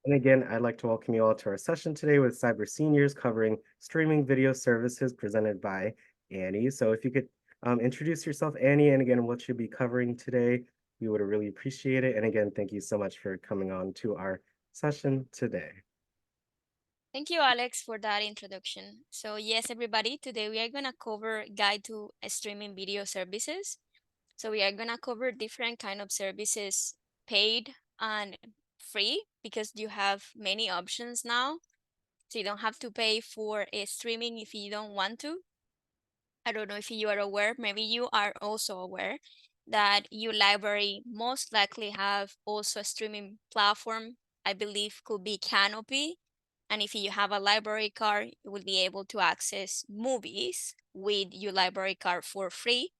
And again, I'd like to welcome you all to our session today with Cyber Seniors covering streaming video services presented by Annie. So if you could introduce yourself, Annie, and again, what you'll be covering today, we would really appreciate it. And again, thank you so much for coming on to our session today. Thank you, Alex, for that introduction. So, yes, everybody, today we are going to cover guide to streaming video services. So, we are going to cover different kind of services, paid and free, because you have many options now. So, you don't have to pay for a streaming if you don't want to. I don't know if you are aware, maybe you are also aware that your library most likely have also a streaming platform. I believe could be Canopy. And if you have a library card, you will be able to access movies with your library card for free.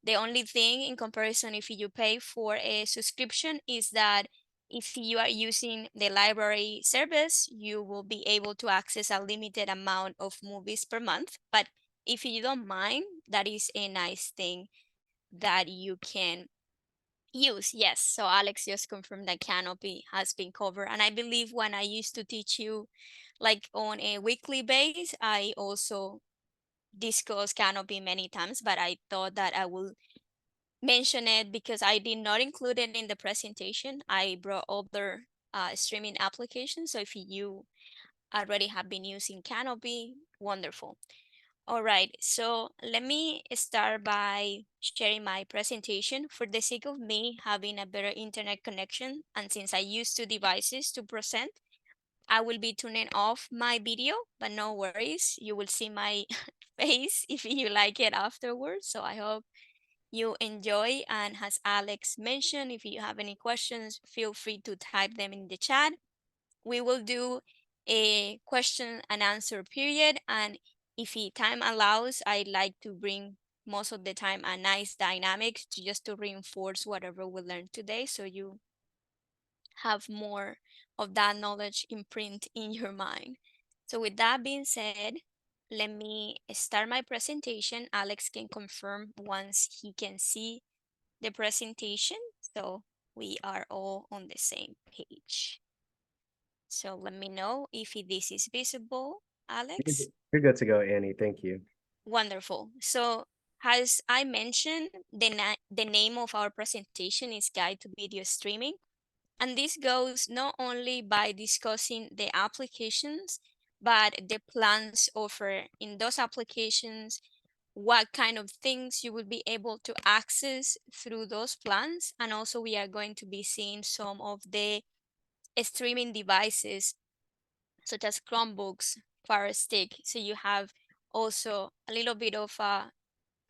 The only thing in comparison if you pay for a subscription is that if you are using the library service, you will be able to access a limited amount of movies per month. But if you don't mind, that is a nice thing that you can use. Yes. So Alex just confirmed that Canopy has been covered. And I believe when I used to teach you like on a weekly base, I also discussed Canopy many times, but I thought that I will mention it because I did not include it in the presentation. I brought other streaming applications. So if you already have been using Canopy, wonderful. All right, so let me start by sharing my presentation for the sake of me having a better internet connection. And since I use two devices to present, I will be turning off my video, but no worries. You will see my face if you like it afterwards. So I hope you enjoy. And as Alex mentioned, if you have any questions, feel free to type them in the chat. We will do a question and answer period. And if time allows, I'd like to bring most of the time a nice dynamic to just to reinforce whatever we learned today. So you have more of that knowledge imprint in your mind. So with that being said, let me start my presentation. Alex can confirm once he can see the presentation. So we are all on the same page. So let me know if this is visible, Alex. You're good to go, Annie. Thank you. Wonderful. So as I mentioned, the name of our presentation is Guide to Video Streaming. And this goes not only by discussing the applications, but the plans offered in those applications, what kind of things you will be able to access through those plans. And also we are going to be seeing some of the streaming devices such as Chromebooks, Fire Stick. So you have also a little bit of a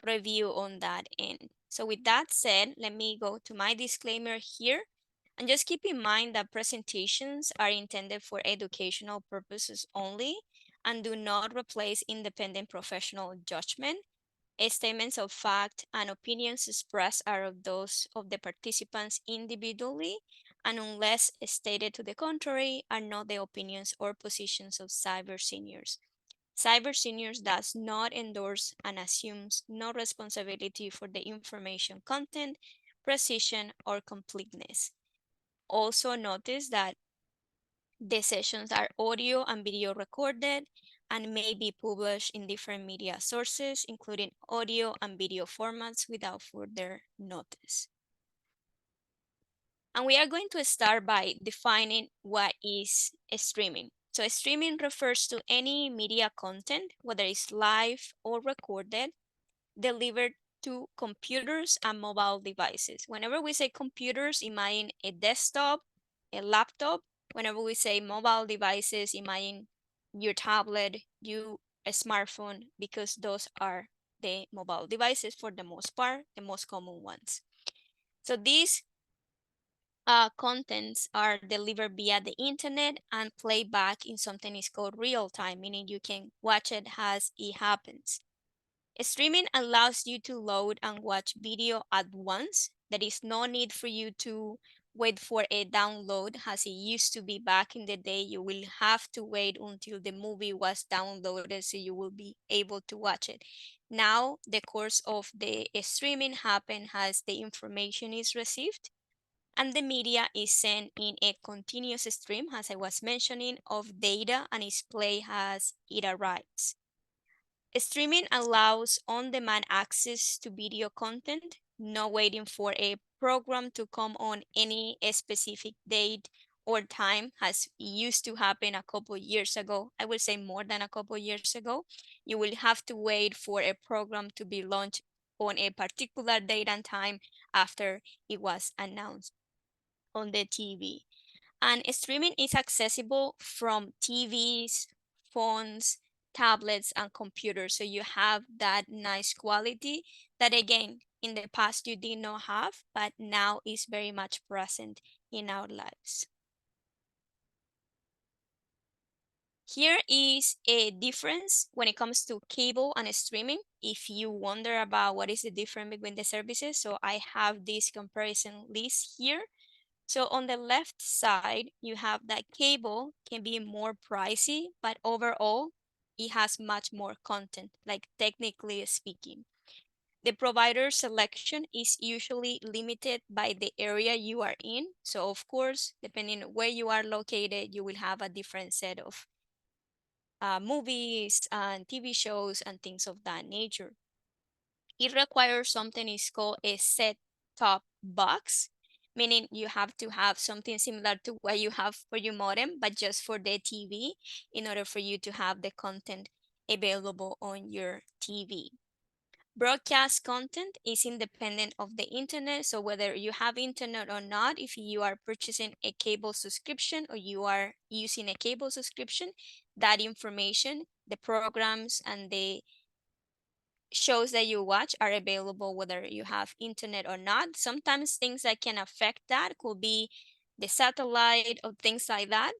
review on that end. So with that said, let me go to my disclaimer here. And just keep in mind that presentations are intended for educational purposes only and do not replace independent professional judgment. Statements of fact and opinions expressed are of those of the participants individually, and unless stated to the contrary, are not the opinions or positions of Cyber Seniors. Cyber Seniors does not endorse and assumes no responsibility for the information content, precision, or completeness. Also notice that the sessions are audio and video recorded and may be published in different media sources, including audio and video formats without further notice. And we are going to start by defining what is streaming. So streaming refers to any media content, whether it's live or recorded, delivered to computers and mobile devices. Whenever we say computers, imagine a desktop, a laptop. Whenever we say mobile devices, imagine your tablet, a smartphone, because those are the mobile devices for the most part, the most common ones. So these contents are delivered via the internet and played back in something is called real time, meaning you can watch it as it happens. Streaming allows you to load and watch video at once. There is no need for you to wait for a download as it used to be back in the day. You will have to wait until the movie was downloaded so you will be able to watch it. Now, the course of the streaming happen as the information is received. And the media is sent in a continuous stream, as I was mentioning, of data and is played as it arrives. Streaming allows on-demand access to video content, not waiting for a program to come on any specific date or time, as it used to happen a couple years ago. I would say more than a couple years ago. You will have to wait for a program to be launched on a particular date and time after it was announced on the TV. And streaming is accessible from TVs, phones, tablets, and computers. So you have that nice quality that, again, in the past you did not have, but now is very much present in our lives. Here is a difference when it comes to cable and streaming. If you wonder about what is the difference between the services, so I have this comparison list here. So on the left side, you have that cable can be more pricey, but overall, it has much more content, like technically speaking. The provider selection is usually limited by the area you are in. So of course, depending where you are located, you will have a different set of movies and TV shows and things of that nature. It requires something is called a set-top box, meaning you have to have something similar to what you have for your modem, but just for the TV in order for you to have the content available on your TV. Broadcast content is independent of the internet, so whether you have internet or not, if you are purchasing a cable subscription or you are using a cable subscription, that information, the programs and the shows that you watch are available whether you have internet or not. Sometimes things that can affect that could be the satellite or things like that.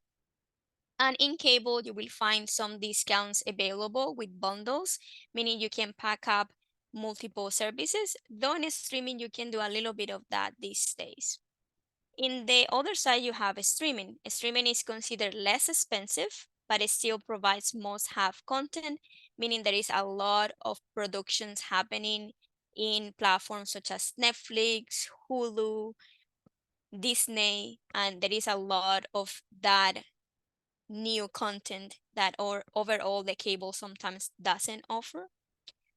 And in cable, you will find some discounts available with bundles, meaning you can pack up multiple services. Though in streaming, you can do a little bit of that these days. In the other side, you have streaming. Streaming is considered less expensive, but it still provides must-have content, meaning there is a lot of productions happening in platforms such as Netflix, Hulu, Disney, and there is a lot of that new content that or overall the cable sometimes doesn't offer.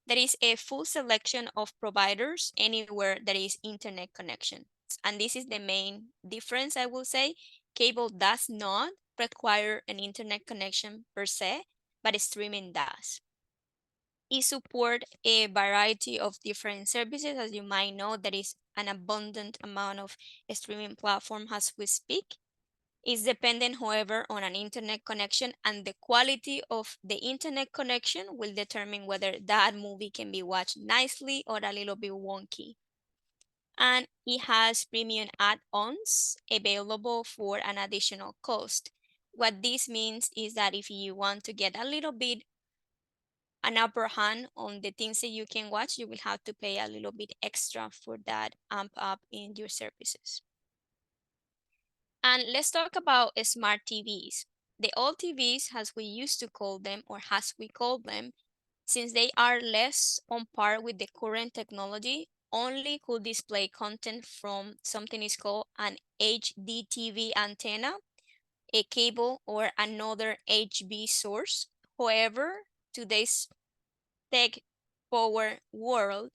There is a full selection of providers anywhere there is internet connection. And this is the main difference, I will say. Cable does not require an internet connection per se, but streaming does. It supports a variety of different services. As you might know, there is an abundant amount of streaming platform as we speak. It's dependent, however, on an internet connection, and the quality of the internet connection will determine whether that movie can be watched nicely or a little bit wonky. And it has premium add-ons available for an additional cost. What this means is that if you want to get a little bit an upper hand on the things that you can watch, you will have to pay a little bit extra for that amp up in your services. And let's talk about smart TVs. The old TVs, as we used to call them, or as we call them, since they are less on par with the current technology, only could display content from something is called an HDTV antenna, a cable, or another HV source. However, today's tech power world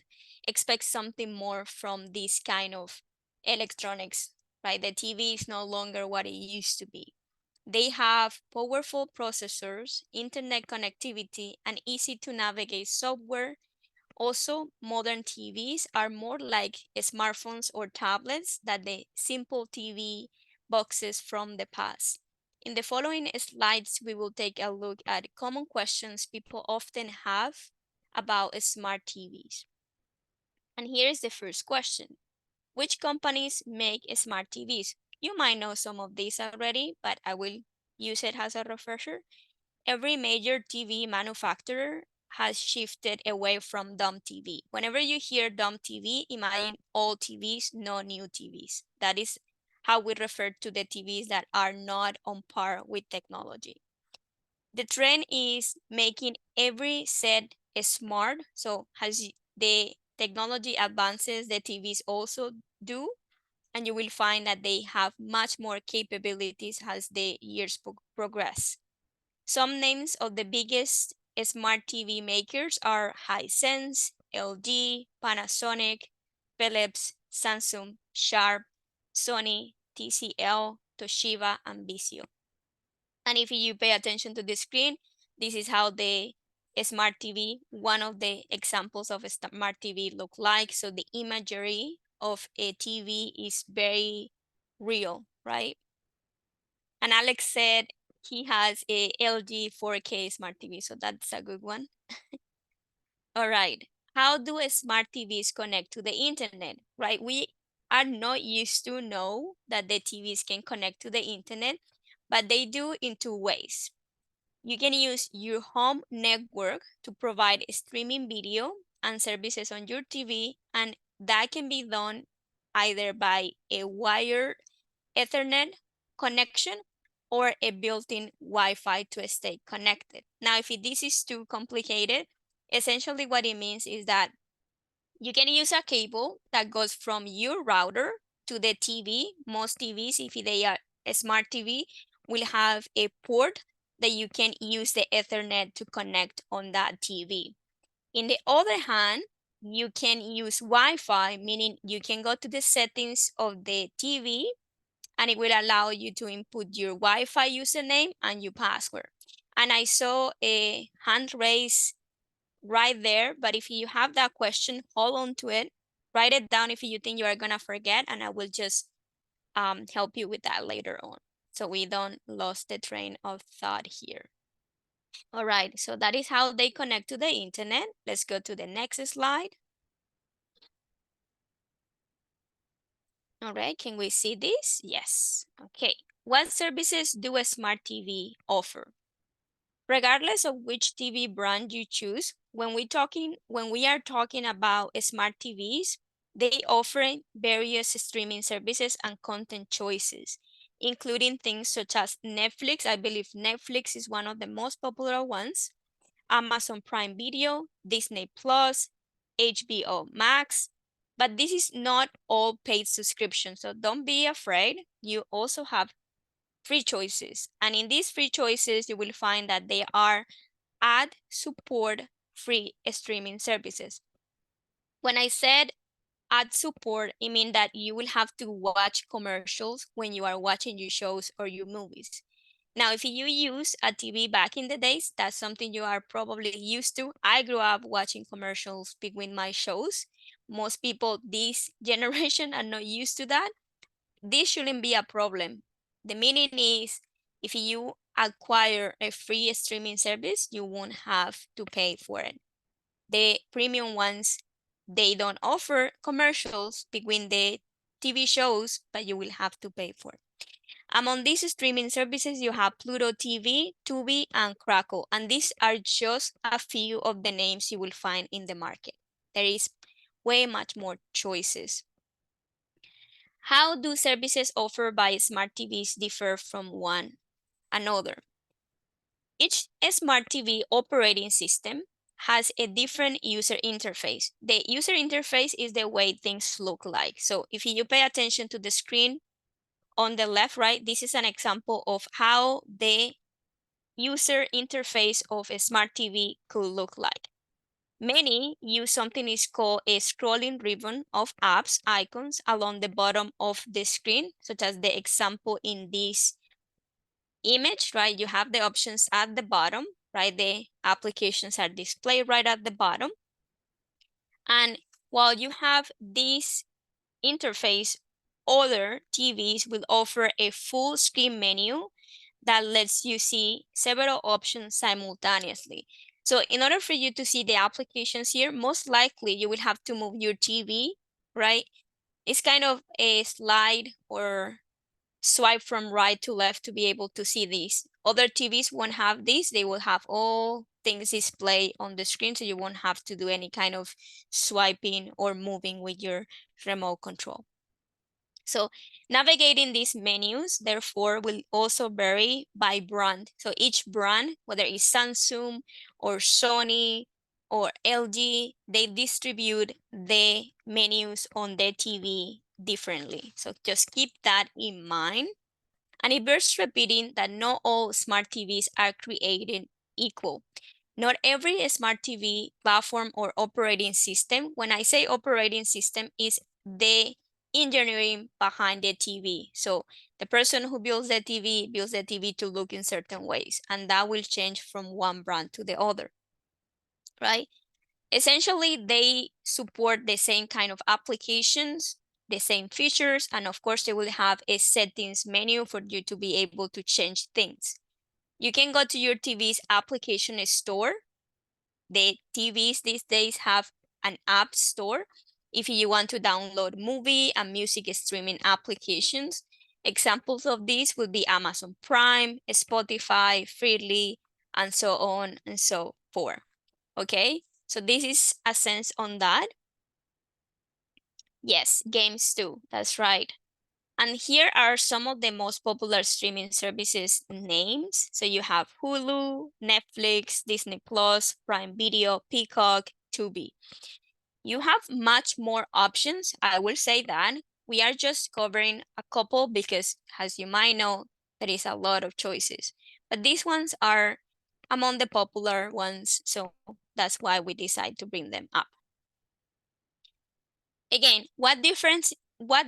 expects something more from this kind of electronics, right? The TV is no longer what it used to be. They have powerful processors, internet connectivity, and easy to navigate software. Also, modern TVs are more like smartphones or tablets than the simple TV boxes from the past. In the following slides, we will take a look at common questions people often have about smart TVs. And here is the first question. Which companies make smart TVs? You might know some of these already, but I will use it as a refresher. Every major TV manufacturer has shifted away from dumb TV. Whenever you hear dumb TV, imagine old TVs, no new TVs. That is how we refer to the TVs that are not on par with technology. The trend is making every set smart. So as the technology advances, the TVs also do. and you will find that they have much more capabilities as the years progress. Some names of the biggest smart TV makers are Hisense, LG, Panasonic, Philips, Samsung, Sharp, Sony, TCL, Toshiba, and Vizio. And if you pay attention to the screen, this is how the smart TV, one of the examples of a smart TV look like. So the imagery of a TV is very real, right? And Alex said he has a LG 4K smart TV, so that's a good one. All right, how do smart TVs connect to the internet, right? We are not used to know that the TVs can connect to the internet, but they do in two ways. You can use your home network to provide streaming video and services on your TV, and that can be done either by a wired Ethernet connection or a built-in Wi-Fi to stay connected. Now, if this is too complicated, essentially what it means is that you can use a cable that goes from your router to the TV. Most TVs, if they are a smart TV, will have a port that you can use the Ethernet to connect on that TV. In the other hand, you can use Wi-Fi, meaning you can go to the settings of the TV and it will allow you to input your Wi-Fi username and your password. And I saw a hand raise right there, but if you have that question, hold on to it, write it down if you think you are gonna forget, and I will just help you with that later on, so we don't lose the train of thought here. All right, so that is how they connect to the internet. Let's go to the next slide. All right, can we see this? Yes. Okay. What services do a smart TV offer? Regardless of which TV brand you choose, when we are talking about smart TVs, they offer various streaming services and content choices, including things such as Netflix. I believe Netflix is one of the most popular ones, Amazon Prime Video, Disney Plus, HBO Max. But this is not all paid subscription, so don't be afraid. You also have free choices. And in these free choices, you will find that they are ad support free streaming services. When I said ad support, it means that you will have to watch commercials when you are watching your shows or your movies. Now, if you use a TV back in the days, that's something you are probably used to. I grew up watching commercials between my shows. Most people this generation are not used to that. This shouldn't be a problem. The meaning is if you acquire a free streaming service, you won't have to pay for it. The premium ones, they don't offer commercials between the TV shows, but you will have to pay for it. Among these streaming services, you have Pluto TV, Tubi, and Crackle, and these are just a few of the names you will find in the market. There is way much more choices. How do services offered by smart TVs differ from one another? Each smart TV operating system has a different user interface. The user interface is the way things look like. So if you pay attention to the screen on the left, right, this is an example of how the user interface of a smart TV could look like. Many use something is called a scrolling ribbon of apps icons along the bottom of the screen, such as the example in this image, right? You have the options at the bottom, right? The applications are displayed right at the bottom. And while you have this interface, other TVs will offer a full screen menu that lets you see several options simultaneously. So in order for you to see the applications here, most likely you will have to move your TV, right? It's kind of a slide or swipe from right to left to be able to see these. Other TVs won't have this. They will have all things displayed on the screen, so you won't have to do any kind of swiping or moving with your remote control. So navigating these menus, therefore, will also vary by brand. So each brand, whether it's Samsung or Sony or LG, they distribute the menus on their TV differently. So just keep that in mind. And it bears repeating that not all smart TVs are created equal. Not every smart TV platform or operating system, when I say operating system, is the engineering behind the TV. So the person who builds the TV to look in certain ways, and that will change from one brand to the other, right? Essentially, they support the same kind of applications, the same features, and of course, they will have a settings menu for you to be able to change things. You can go to your TV's application store. The TVs these days have an app store if you want to download movie and music streaming applications. Examples of these would be Amazon Prime, Spotify, Freely, and so on and so forth. Okay, so this is a sense on that. Yes, games too, that's right. And here are some of the most popular streaming services names. So you have Hulu, Netflix, Disney Plus, Prime Video, Peacock, Tubi. You have much more options, I will say that. We are just covering a couple because, as you might know, there is a lot of choices. But these ones are among the popular ones, so that's why we decide to bring them up. Again, what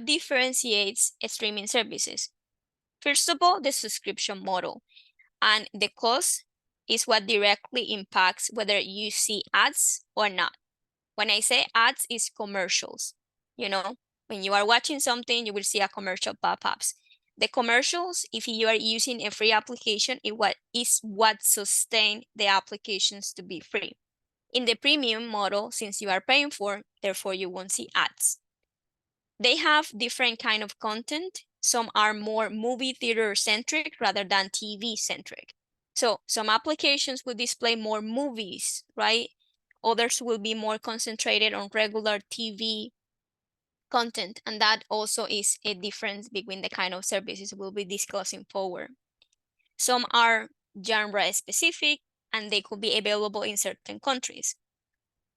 differentiates streaming services? First of all, the subscription model, and the cost is what directly impacts whether you see ads or not. When I say ads, it's commercials. You know, when you are watching something, you will see a commercial pop-ups. The commercials, if you are using a free application, is what sustain the applications to be free. In the premium model, since you are paying for, therefore you won't see ads. They have different kind of content. Some are more movie theater centric rather than TV centric. So some applications will display more movies, right? Others will be more concentrated on regular TV content. And that also is a difference between the kind of services we'll be discussing forward. Some are genre specific and they could be available in certain countries.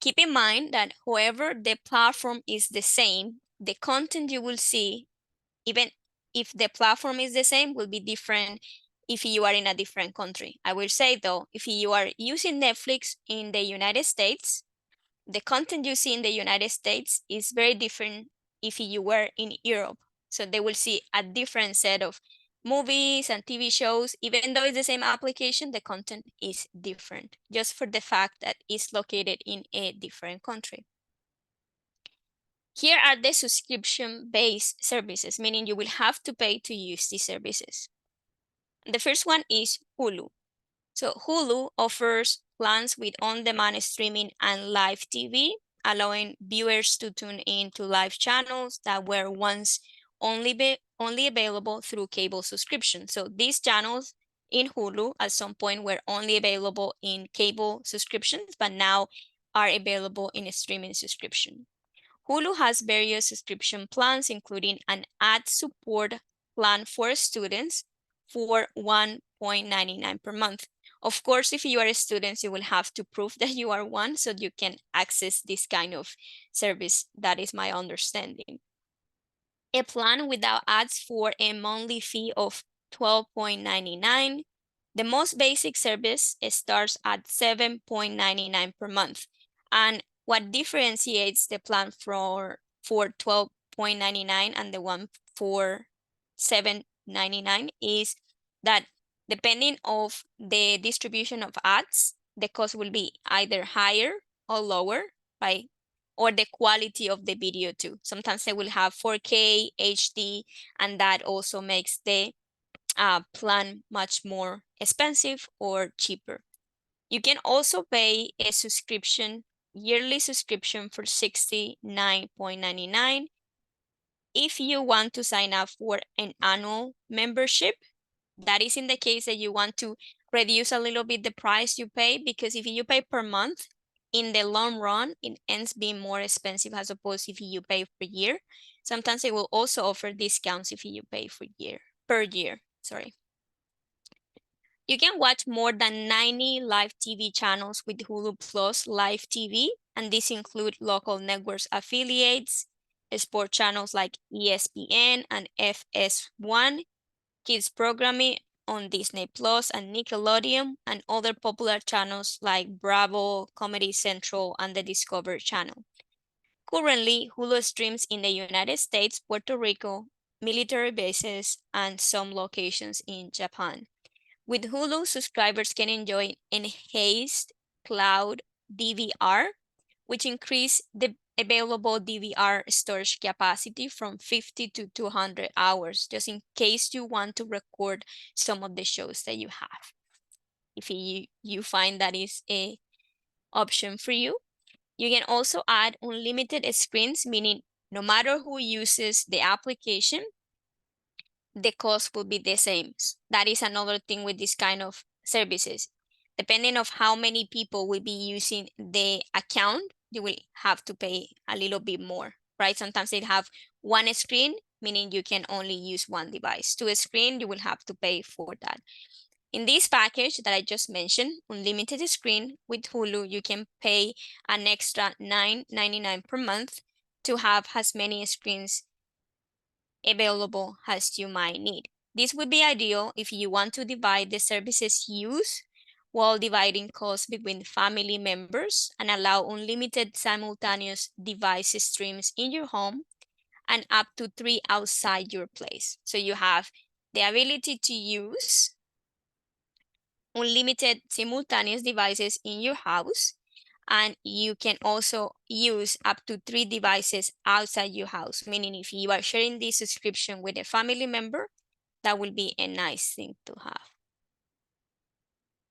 Keep in mind that however the platform is the same, the content you will see, even if the platform is the same, will be different if you are in a different country. I will say though, if you are using Netflix in the United States, the content you see in the United States is very different if you were in Europe. So they will see a different set of movies and TV shows. Even though it's the same application, the content is different, just for the fact that it's located in a different country. Here are the subscription-based services, meaning you will have to pay to use these services. The first one is Hulu. So Hulu offers plans with on-demand streaming and live TV, allowing viewers to tune in to live channels that were once only available through cable subscription. So these channels in Hulu at some point were only available in cable subscriptions, but now are available in a streaming subscription. Hulu has various subscription plans, including an ad support plan for students for $1.99 per month. Of course, if you are a student, you will have to prove that you are one so you can access this kind of service. That is my understanding. A plan without ads for a monthly fee of $12.99. The most basic service starts at $7.99 per month. And what differentiates the plan for $12.99 and the one for $7.99 is that depending of the distribution of ads, the cost will be either higher or lower, right? Or the quality of the video too. Sometimes they will have 4K, HD, and that also makes the plan much more expensive or cheaper. You can also pay a yearly subscription for $69.99. If you want to sign up for an annual membership, that is in the case that you want to reduce a little bit the price you pay, because if you pay per month, in the long run, it ends being more expensive as opposed if you pay per year. Sometimes they will also offer discounts if you pay per year, sorry. You can watch more than 90 live TV channels with Hulu Plus Live TV, and these include local networks affiliates, sport channels like ESPN and FS1, kids programming on Disney Plus and Nickelodeon, and other popular channels like Bravo, Comedy Central, and the Discovery Channel. Currently, Hulu streams in the United States, Puerto Rico, military bases, and some locations in Japan. With Hulu, subscribers can enjoy enhanced cloud DVR, which increase the available DVR storage capacity from 50 to 200 hours, just in case you want to record some of the shows that you have. If you find that is a option for you. You can also add unlimited screens, meaning no matter who uses the application, the cost will be the same. That is another thing with this kind of services. Depending on how many people will be using the account, you will have to pay a little bit more, right? Sometimes they have one screen, meaning you can only use one device. Two screen, you will have to pay for that. In this package that I just mentioned, unlimited screen with Hulu, you can pay an extra $9.99 per month to have as many screens available as you might need. This would be ideal if you want to divide the services used while dividing costs between family members and allow unlimited simultaneous device streams in your home and up to 3 outside your place. So you have the ability to use unlimited simultaneous devices in your house, and you can also use up to 3 devices outside your house, meaning if you are sharing this subscription with a family member, that will be a nice thing to have.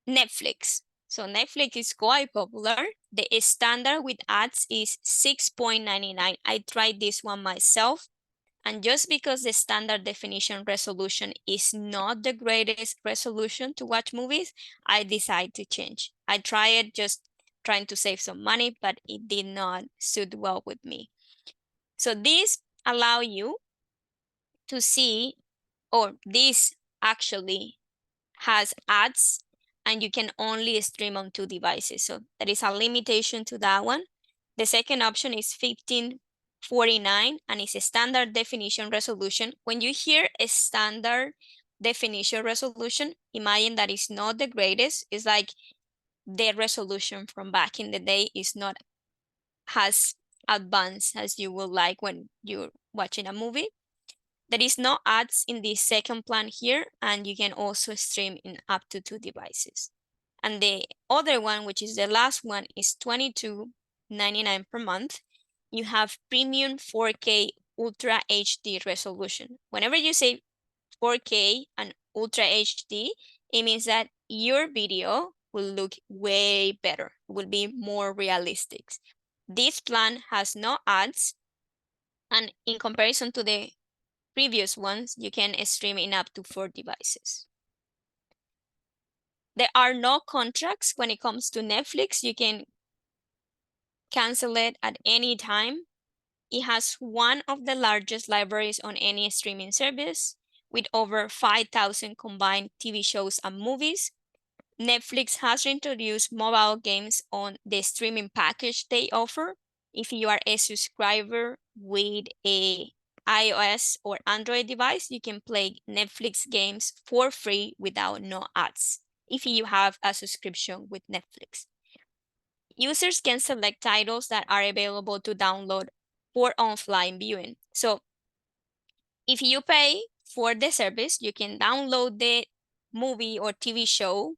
Netflix. So Netflix is quite popular. The standard with ads is $6.99. I tried this one myself. And just because the standard definition resolution is not the greatest resolution to watch movies, I decided to change. I tried just trying to save some money, but it did not suit well with me. So this allow you to see, or this actually has ads and you can only stream on 2 devices. So there is a limitation to that one. The second option is 1549 and it's a standard definition resolution. When you hear a standard definition resolution, imagine that it's not the greatest. It's like the resolution from back in the day is not as advanced as you would like when you're watching a movie. There is no ads in the second plan here, and you can also stream in up to 2 devices. And the other one, which is the last one, is $22.99 per month. You have premium 4K Ultra HD resolution. Whenever you say 4K and Ultra HD, it means that your video will look way better, will be more realistic. This plan has no ads, and in comparison to the previous ones, you can stream in up to 4 devices. There are no contracts when it comes to Netflix. You can cancel it at any time. It has one of the largest libraries on any streaming service with over 5,000 combined TV shows and movies. Netflix has introduced mobile games on the streaming package they offer. If you are a subscriber with a iOS or Android device, you can play Netflix games for free without no ads if you have a subscription with Netflix. Users can select titles that are available to download for offline viewing. So if you pay for the service, you can download the movie or TV show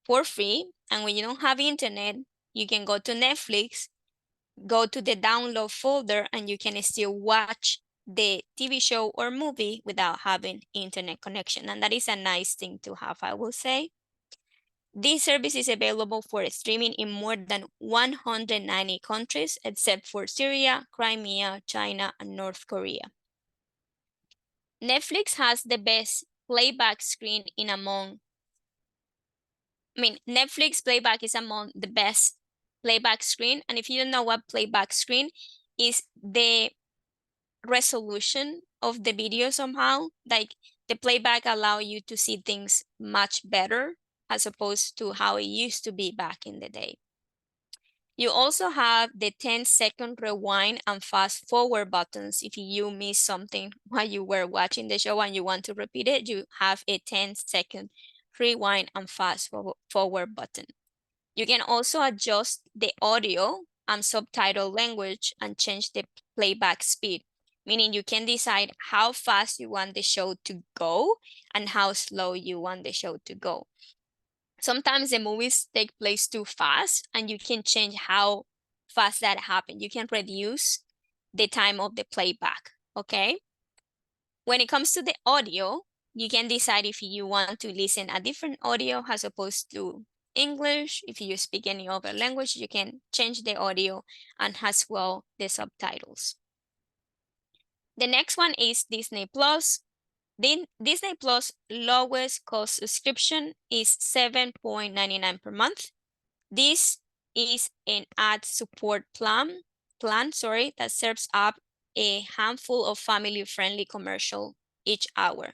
for free. And when you don't have internet, you can go to Netflix, go to the download folder, and you can still watch the TV show or movie without having internet connection. And that is a nice thing to have, I will say. This service is available for streaming in more than 190 countries, except for Syria, Crimea, China, and North Korea. Netflix has the best playback screen Netflix playback is among the best playback screen. And if you don't know what playback screen is, the resolution of the video somehow, like the playback allow you to see things much better as opposed to how it used to be back in the day. You also have the 10-second rewind and fast forward buttons. If you miss something while you were watching the show and you want to repeat it, you have a 10-second rewind and fast forward button. You can also adjust the audio and subtitle language and change the playback speed, meaning you can decide how fast you want the show to go and how slow you want the show to go. Sometimes the movies take place too fast and you can change how fast that happens. You can reduce the time of the playback, okay? When it comes to the audio, you can decide if you want to listen a different audio as opposed to English. If you speak any other language, you can change the audio and as well the subtitles. The next one is Disney Plus. Disney Plus lowest cost subscription is $7.99 per month. This is an ad support plan that serves up a handful of family-friendly commercial each hour.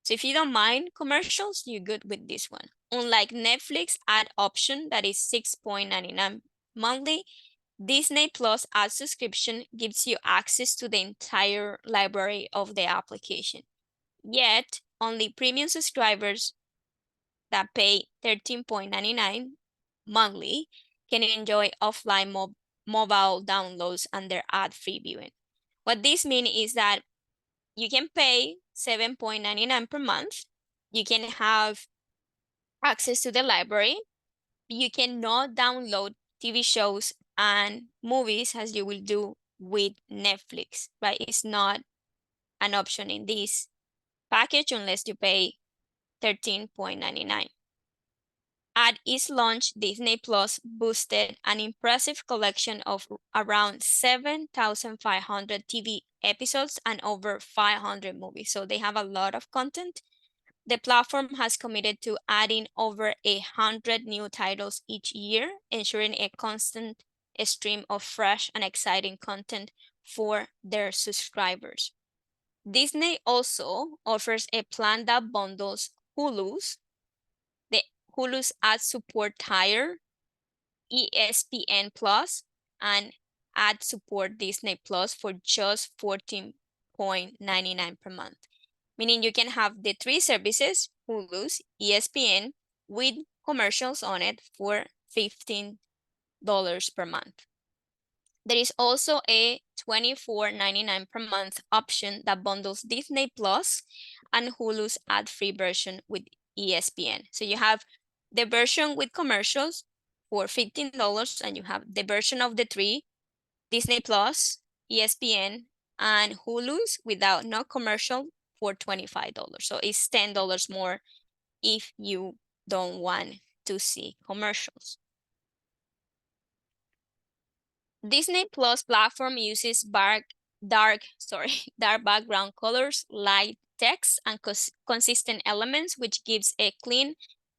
So if you don't mind commercials, you're good with this one. Unlike Netflix ad option that is $6.99 monthly, Disney Plus ad subscription gives you access to the entire library of the application. Yet, only premium subscribers that pay $13.99 monthly can enjoy offline mobile downloads and their ad-free viewing. What this means is that you can pay $7.99 per month. You can have access to the library. You cannot download TV shows and movies as you will do with Netflix, right? It's not an option in this package unless you pay $13.99. At its launch, Disney Plus boosted an impressive collection of around 7,500 TV episodes and over 500 movies. So they have a lot of content. The platform has committed to adding over 100 new titles each year, ensuring a constant stream of fresh and exciting content for their subscribers. Disney also offers a plan that bundles Hulu's, the Hulu's ad support tier, ESPN Plus, and ad support Disney Plus for just $14.99 per month. Meaning you can have the three services, Hulu's, ESPN, with commercials on it for $15 per month. There is also a $24.99 per month option that bundles Disney Plus and Hulu's ad-free version with ESPN. So you have the version with commercials for $15 and you have the version of the three, Disney Plus, ESPN, and Hulu's without no commercial for $25. So it's $10 more if you don't want to see commercials. Disney Plus platform uses dark background colors, light text, and consistent elements, which gives a clean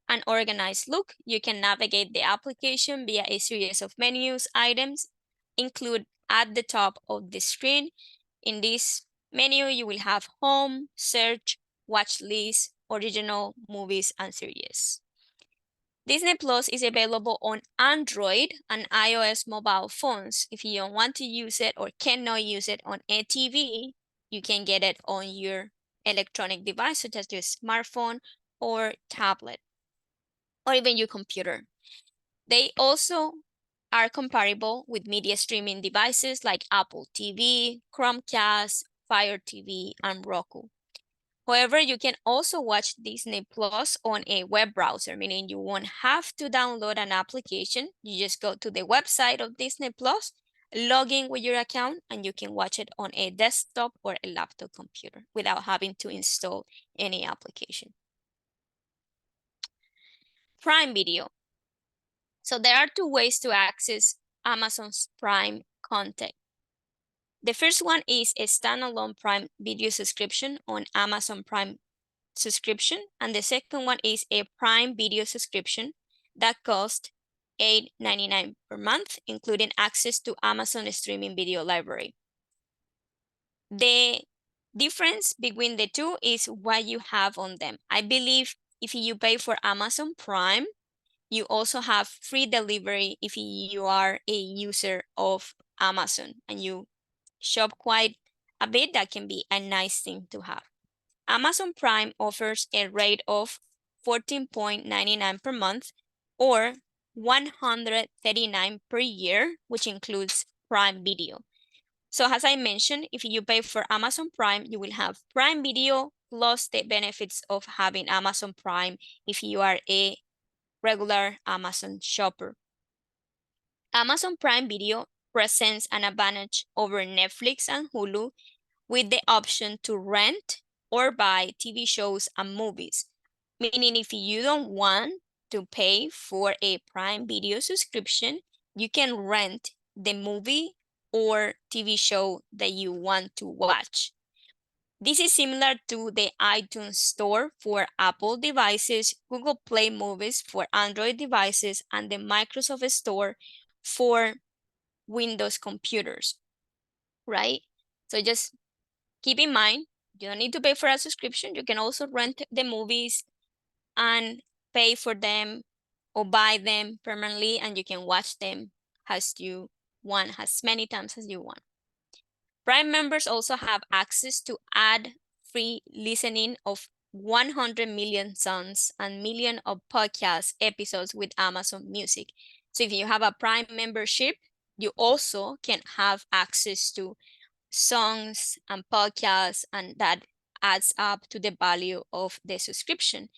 and organized look. You can navigate the application via a series of menus. Items include at the top of the screen. In this menu, you will have home, search, watch list, original movies, and series. Disney Plus is available on Android and iOS mobile phones. If you don't want to use it or cannot use it on a TV, you can get it on your electronic device, such as your smartphone or tablet, or even your computer. They also are compatible with media streaming devices like Apple TV, Chromecast, Fire TV, and Roku. However, you can also watch Disney Plus on a web browser, meaning you won't have to download an application. You just go to the website of Disney Plus, log in with your account, and you can watch it on a desktop or a laptop computer without having to install any application. Prime Video. So there are two ways to access Amazon's Prime content. The first one is a standalone Prime Video subscription on Amazon Prime subscription, and the second one is a Prime Video subscription that costs $8.99 per month, including access to Amazon streaming video library. The difference between the two is what you have on them. I believe if you pay for Amazon Prime, You also have free delivery if you are a user of Amazon and you shop quite a bit. That can be a nice thing to have. Amazon Prime offers a rate of $14.99 per month or $139 per year, which includes Prime Video. So as I mentioned, if you pay for Amazon Prime, you will have Prime Video plus the benefits of having Amazon Prime if you are a regular Amazon shopper. Amazon Prime Video presents an advantage over Netflix and Hulu with the option to rent or buy TV shows and movies. Meaning if you don't want to pay for a Prime Video subscription, you can rent the movie or TV show that you want to watch. This is similar to the iTunes Store for Apple devices, Google Play Movies for Android devices, and the Microsoft Store for Windows computers, right? So just keep in mind, you don't need to pay for a subscription. You can also rent the movies and pay for them or buy them permanently, and you can watch them as you want, as many times as you want. Prime members also have access to ad-free listening of 100 million songs and million of podcast episodes with Amazon Music. So if you have a Prime membership, you also can have access to songs and podcasts, and that adds up to the value of the subscription.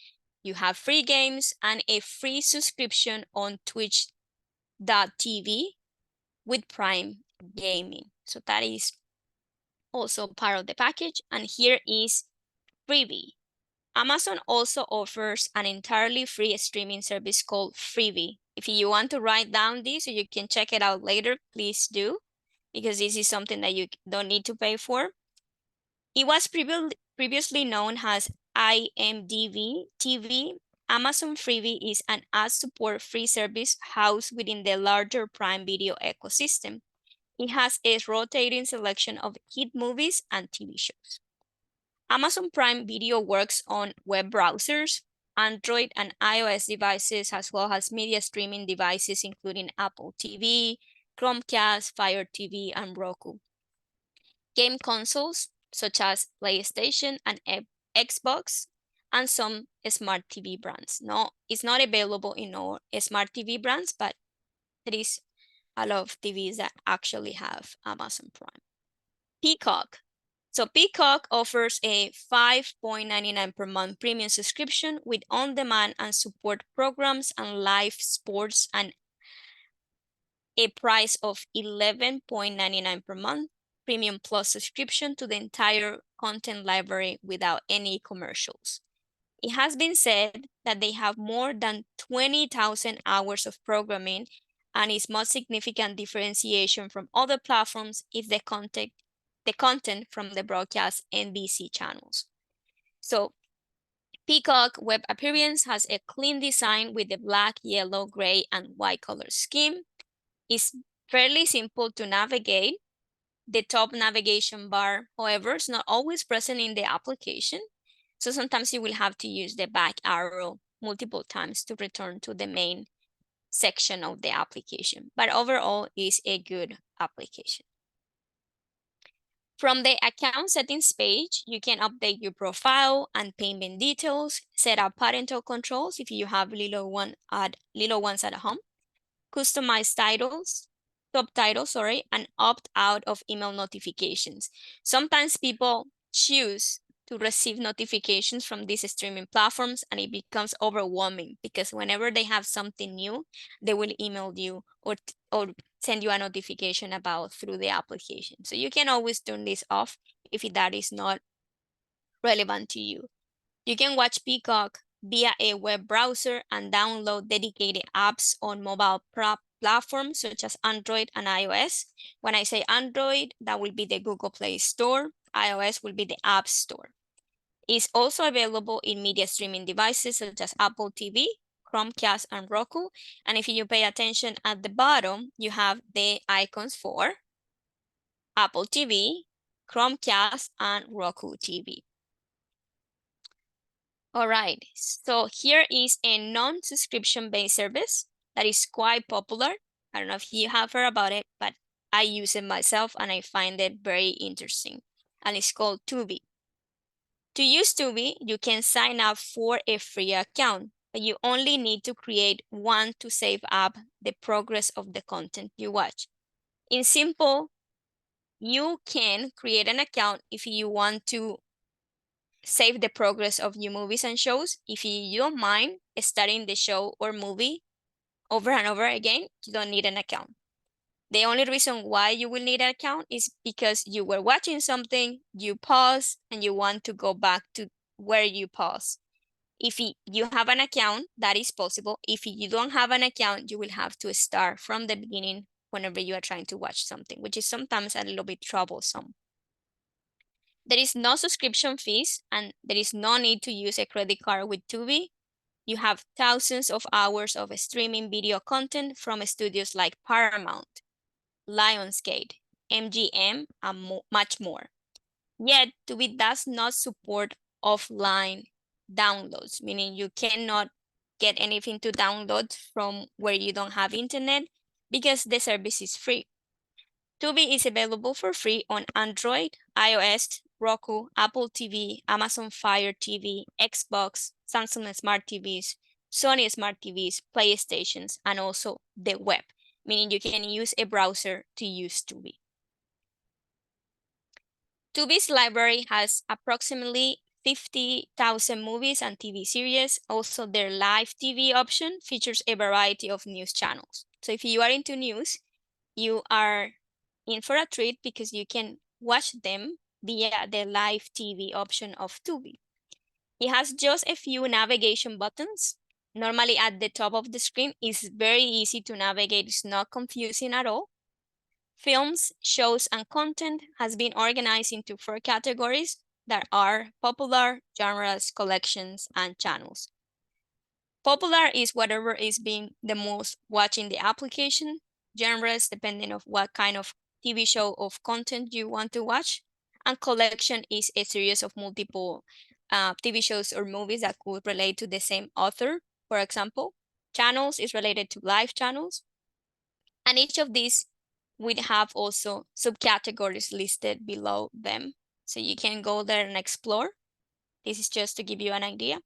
You have free games and a free subscription on Twitch.tv with Prime Gaming. So that is also part of the package. And here is Freevee. Amazon also offers an entirely free streaming service called Freevee. If you want to write down this so you can check it out later, please do, because this is something that you don't need to pay for. It was previously known as IMDb TV. Amazon Freevee is an ad-support free service housed within the larger Prime Video ecosystem. It has a rotating selection of hit movies and TV shows. Amazon Prime Video works on web browsers, Android and iOS devices, as well as media streaming devices, including Apple TV, Chromecast, Fire TV, and Roku. Game consoles, such as PlayStation and Xbox, and some smart TV brands. No, it's not available in all smart TV brands, but there is a lot of TVs that actually have Amazon Prime. Peacock. So Peacock offers a $5.99 per month premium subscription with on-demand and support programs and live sports, and a price of $11.99 per month premium plus subscription to the entire content library without any commercials. It has been said that they have more than 20,000 hours of programming, and its most significant differentiation from other platforms is the content from the broadcast NBC channels. So Peacock web appearance has a clean design with the black, yellow, gray, and white color scheme. It's fairly simple to navigate. The top navigation bar, however, is not always present in the application. So sometimes you will have to use the back arrow multiple times to return to the main section of the application. But overall, it's a good application. From the account settings page, you can update your profile and payment details, set up parental controls if you have little ones at home, customize subtitles, and opt out of email notifications. Sometimes people choose to receive notifications from these streaming platforms, and it becomes overwhelming because whenever they have something new, they will email you or send you a notification about through the application. So you can always turn this off if that is not relevant to you. You can watch Peacock via a web browser and download dedicated apps on mobile platforms such as Android and iOS. When I say Android, that will be the Google Play Store. iOS will be the App Store. It's also available in media streaming devices such as Apple TV, Chromecast, and Roku. And if you pay attention at the bottom, you have the icons for Apple TV, Chromecast, and Roku TV. All right, so here is a non-subscription based service that is quite popular. I don't know if you have heard about it, but I use it myself and I find it very interesting. And it's called Tubi. To use Tubi, you can sign up for a free account, but you only need to create one to save up the progress of the content you watch. In simple, you can create an account if you want to save the progress of your movies and shows. If you don't mind starting the show or movie over and over again, you don't need an account. The only reason why you will need an account is because you were watching something, you pause, and you want to go back to where you pause. If you have an account, that is possible. If you don't have an account, you will have to start from the beginning whenever you are trying to watch something, which is sometimes a little bit troublesome. There is no subscription fees and there is no need to use a credit card with Tubi. You have thousands of hours of streaming video content from studios like Paramount, Lionsgate, MGM, and much more. Yet, Tubi does not support offline downloads, meaning you cannot get anything to download from where you don't have internet because the service is free. Tubi is available for free on Android, iOS, Roku, Apple TV, Amazon Fire TV, Xbox, Samsung Smart TVs, Sony Smart TVs, PlayStations, and also the web, meaning you can use a browser to use Tubi. Tubi's library has approximately 50,000 movies and TV series. Also, their live TV option features a variety of news channels. So if you are into news, you are in for a treat because you can watch them via the live TV option of Tubi. It has just a few navigation buttons. Normally at the top of the screen, it's very easy to navigate. It's not confusing at all. Films, shows, and content has been organized into 4 categories that are popular, genres, collections, and channels. Popular is whatever is being the most watched in the application. Genres, depending on what kind of TV show of content you want to watch. And collection is a series of multiple TV shows or movies that could relate to the same author, for example. Channels is related to live channels. And each of these would have also subcategories listed below them. So you can go there and explore. This is just to give you an idea.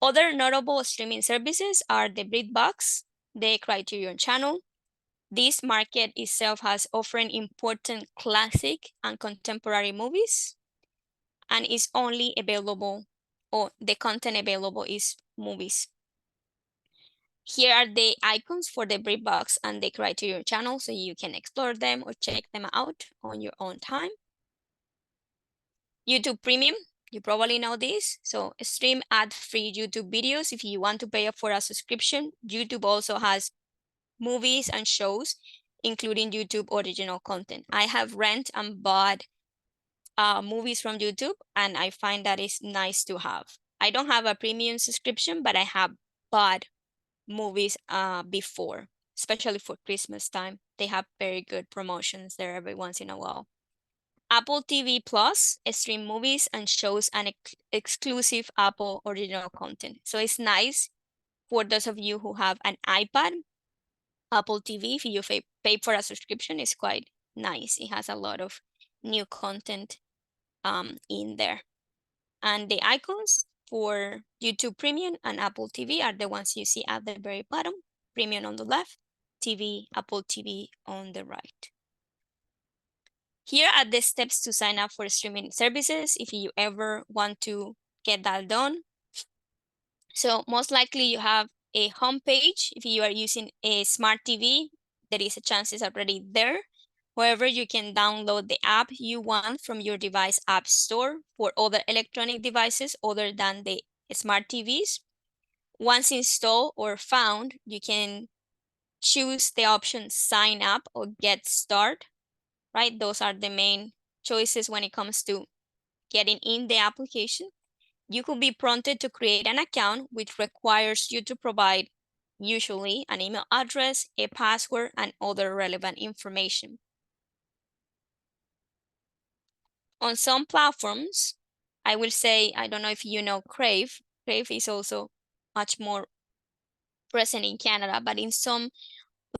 Other notable streaming services are the BritBox, the Criterion Channel. This market itself has offering important classic and contemporary movies and is only available, or the content available is movies. Here are the icons for the BritBox and the Criterion Channel, so you can explore them or check them out on your own time. YouTube Premium, you probably know this. So stream ad-free YouTube videos if you want to pay for a subscription. YouTube also has movies and shows, including YouTube original content. I have rent and bought movies from YouTube, and I find that it's nice to have. I don't have a premium subscription, but I have bought movies before, especially for Christmas time. They have very good promotions there every once in a while. Apple TV Plus stream movies and shows and exclusive Apple original content. So it's nice for those of you who have an iPad. Apple TV, if you pay for a subscription, is quite nice. It has a lot of new content in there. And the icons for YouTube Premium and Apple TV are the ones you see at the very bottom. Premium on the left, TV, Apple TV on the right. Here are the steps to sign up for streaming services if you ever want to get that done. So most likely you have a home page. If you are using a smart TV, there is a chance it's already there. However, you can download the app you want from your device app store for other electronic devices other than the smart TVs. Once installed or found, you can choose the option sign up or get started, right? Those are the main choices when it comes to getting in the application. You could be prompted to create an account, which requires you to provide usually an email address, a password, and other relevant information. On some platforms, I will say, I don't know if you know Crave. Crave is also much more present in Canada, but in some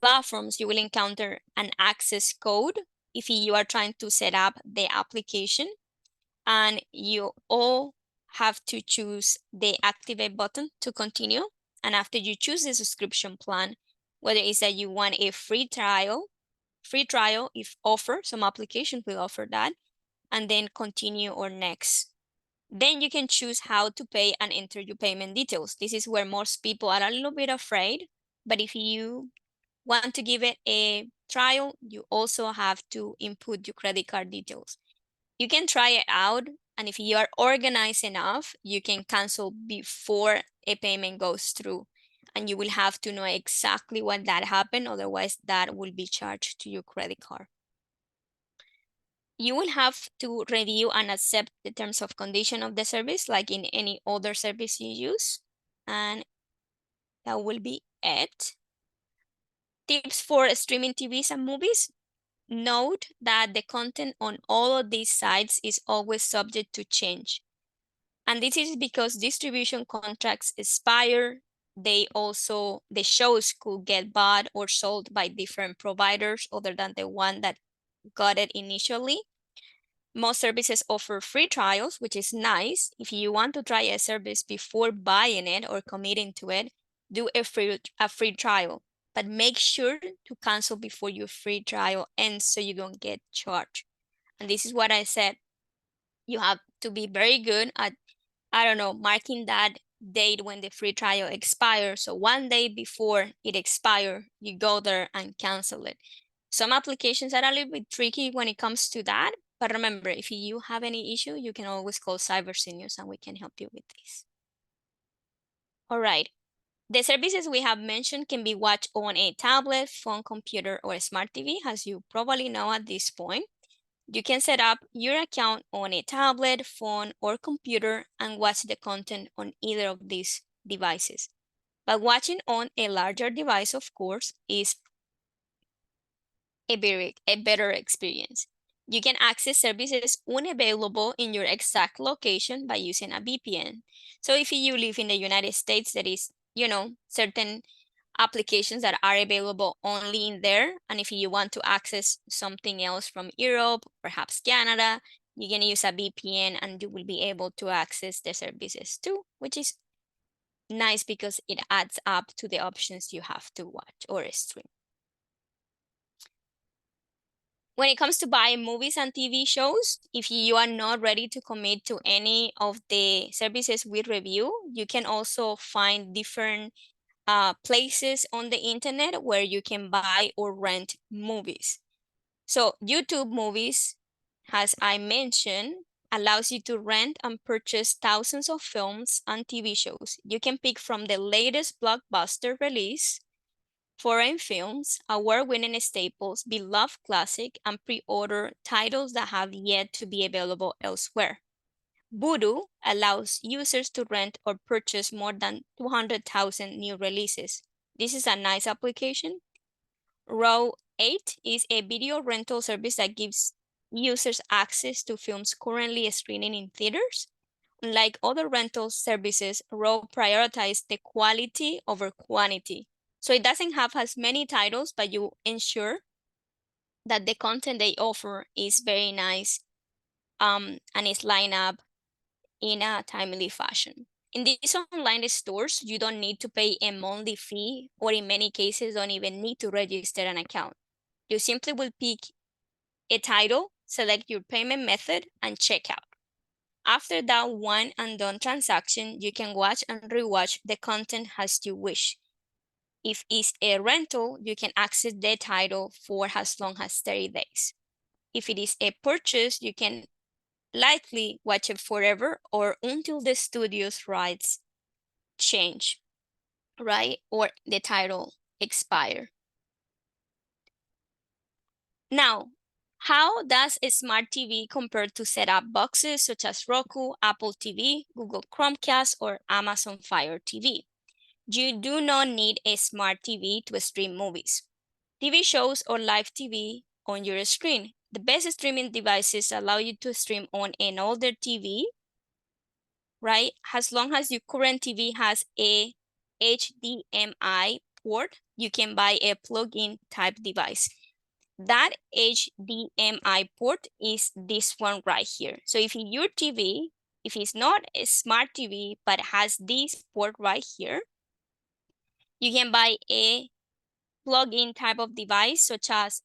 platforms, you will encounter an access code if you are trying to set up the application, and you all have to choose the activate button to continue. And after you choose the subscription plan, whether it's that you want a free trial if offer, some applications will offer that, and then continue or next. Then you can choose how to pay and enter your payment details. This is where most people are a little bit afraid, but if you want to give it a trial, you also have to input your credit card details. You can try it out, and if you are organized enough, you can cancel before a payment goes through, and you will have to know exactly what that happened, otherwise that will be charged to your credit card. You will have to review and accept the terms of condition of the service like in any other service you use, and that will be it. Tips for streaming TVs and movies. Note that the content on all of these sites is always subject to change. And this is because distribution contracts expire. The shows could get bought or sold by different providers other than the one that got it initially. Most services offer free trials, which is nice. If you want to try a service before buying it or committing to it, do a free trial. But make sure to cancel before your free trial ends so you don't get charged. And this is what I said. You have to be very good at, I don't know, marking that date when the free trial expires. So one day before it expires, you go there and cancel it. Some applications are a little bit tricky when it comes to that. But remember, if you have any issue, you can always call Cyber Seniors and we can help you with this. All right. The services we have mentioned can be watched on a tablet, phone, computer, or a smart TV, as you probably know at this point. You can set up your account on a tablet, phone, or computer and watch the content on either of these devices. But watching on a larger device, of course, is a better experience. You can access services unavailable in your exact location by using a VPN. So if you live in the United States, there is, certain applications that are available only in there. And if you want to access something else from Europe, perhaps Canada, you can use a VPN and you will be able to access the services too, which is nice because it adds up to the options you have to watch or stream. When it comes to buying movies and TV shows, if you are not ready to commit to any of the services we review, you can also find different places on the internet where you can buy or rent movies. So YouTube Movies, as I mentioned, allows you to rent and purchase thousands of films and TV shows. You can pick from the latest blockbuster release, foreign films, award-winning staples, beloved classic, and pre-order titles that have yet to be available elsewhere. Vudu allows users to rent or purchase more than 200,000 new releases. This is a nice application. Row 8 is a video rental service that gives users access to films currently screening in theaters. Unlike other rental services, Row prioritizes the quality over quantity. So it doesn't have as many titles, but you ensure that the content they offer is very nice and is lined up in a timely fashion. In these online stores, you don't need to pay a monthly fee, or in many cases, don't even need to register an account. You simply will pick a title, select your payment method, and check out. After that one and done transaction, you can watch and rewatch the content as you wish. If it's a rental, you can access the title for as long as 30 days. If it is a purchase, you can likely watch it forever or until the studio's rights change, right? Or the title expire. Now, how does a smart TV compare to set-top boxes such as Roku, Apple TV, Google Chromecast, or Amazon Fire TV? You do not need a smart TV to stream movies, TV shows, or live TV on your screen. The best streaming devices allow you to stream on an older TV right? As long as your current TV has a HDMI port, you can buy a plug-in type device. That HDMI port is this one right here. So if your TV, if it's not a smart TV, but has this port right here, you can buy a plug-in type of device such as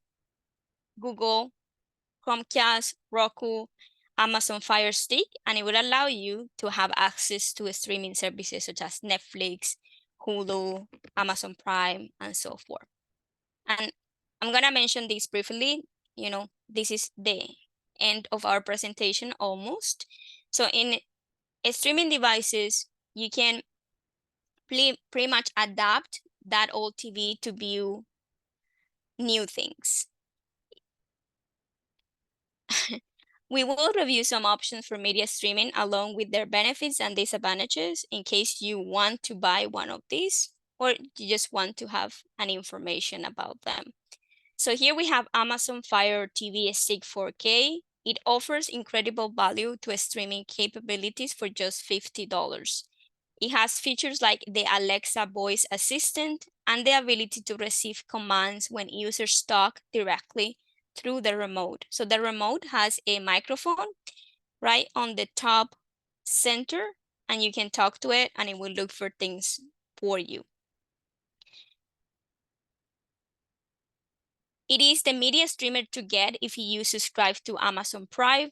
Google, Chromecast, Roku, Amazon Fire Stick, and it will allow you to have access to streaming services such as Netflix, Hulu, Amazon Prime, and so forth. And I'm gonna mention this briefly. You know, this is the end of our presentation almost. So in streaming devices, you can pretty much adapt that old TV to view new things. We will review some options for media streaming along with their benefits and disadvantages in case you want to buy one of these or you just want to have an information about them. So here we have Amazon Fire TV Stick 4K. It offers incredible value to streaming capabilities for just $50. It has features like the Alexa voice assistant and the ability to receive commands when users talk directly through the remote. So the remote has a microphone right on the top center, and you can talk to it and it will look for things for you. It is the media streamer to get if you subscribe to Amazon Prime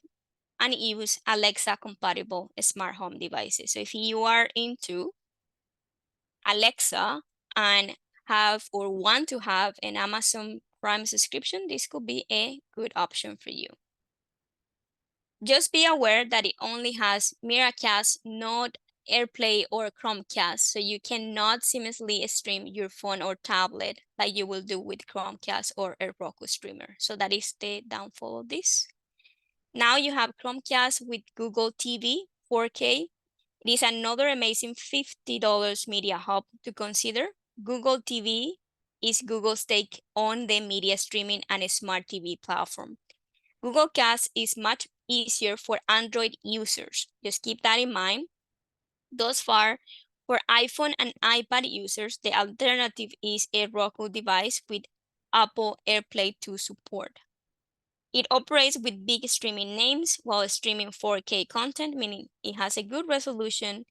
and use Alexa compatible smart home devices. So if you are into Alexa and have or want to have an Amazon Prime subscription, this could be a good option for you. Just be aware that it only has Miracast, not AirPlay or Chromecast, so you cannot seamlessly stream your phone or tablet like you will do with Chromecast or a Roku streamer. So that is the downfall of this. Now you have Chromecast with Google TV 4K. It is another amazing $50 media hub to consider. Google TV is Google's take on the media streaming and smart TV platform. Google Cast is much easier for Android users. Just keep that in mind. Thus far, for iPhone and iPad users, the alternative is a Roku device with Apple AirPlay 2 support. It operates with big streaming names while streaming 4K content, meaning it has a good resolution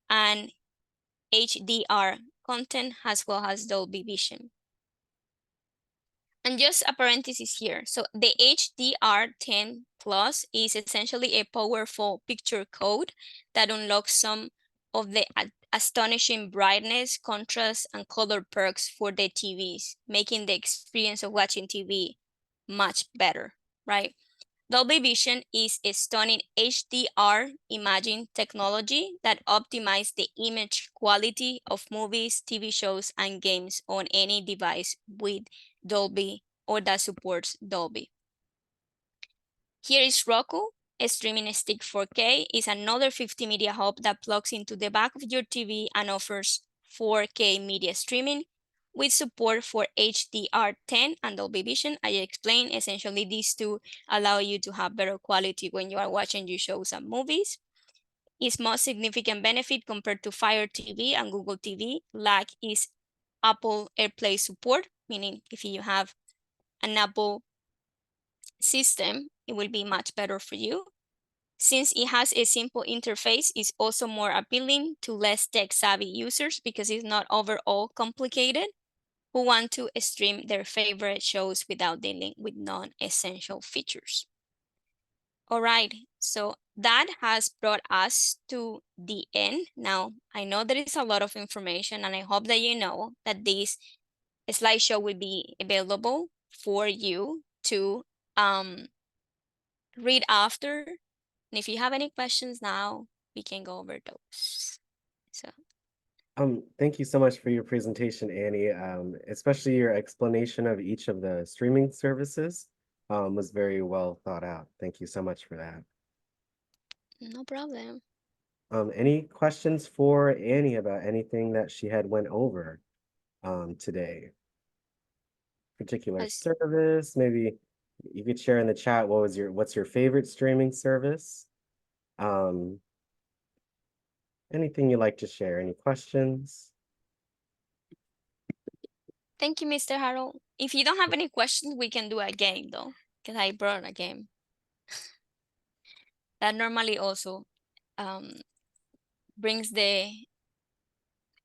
and HDR content as well as Dolby Vision. And just a parenthesis here. So the HDR10 Plus is essentially a powerful picture code that unlocks some of the astonishing brightness, contrast, and color perks for the TVs, making the experience of watching TV much better, right? Dolby Vision is a stunning HDR imaging technology that optimizes the image quality of movies, TV shows, and games on any device with Dolby or that supports Dolby. Here is Roku. A streaming stick 4K is another 50 media hub that plugs into the back of your TV and offers 4K media streaming with support for HDR10 and Dolby Vision. I explained essentially these two allow you to have better quality when you are watching your shows and movies. Its most significant benefit compared to Fire TV and Google TV lack is Apple AirPlay support, meaning if you have an Apple system, it will be much better for you. Since it has a simple interface, it's also more appealing to less tech-savvy users because it's not overall complicated, who want to stream their favorite shows without dealing with non-essential features. All right, so that has brought us to the end. Now, I know there is a lot of information and I hope that you know that this slideshow will be available for you to read after. And if you have any questions now, we can go over those. So Thank you so much for your presentation, Annie. Especially your explanation of each of the streaming services was very well thought out. Thank you so much for that. no problem. Any questions for Annie about anything that she had went over today? Particular As service, maybe you could share in the chat what's your favorite streaming service? anything you'd like to share? Any questions? Thank you, Mr. Harold. If you don't have any questions, we can do a game though, because I brought a game that normally also um brings the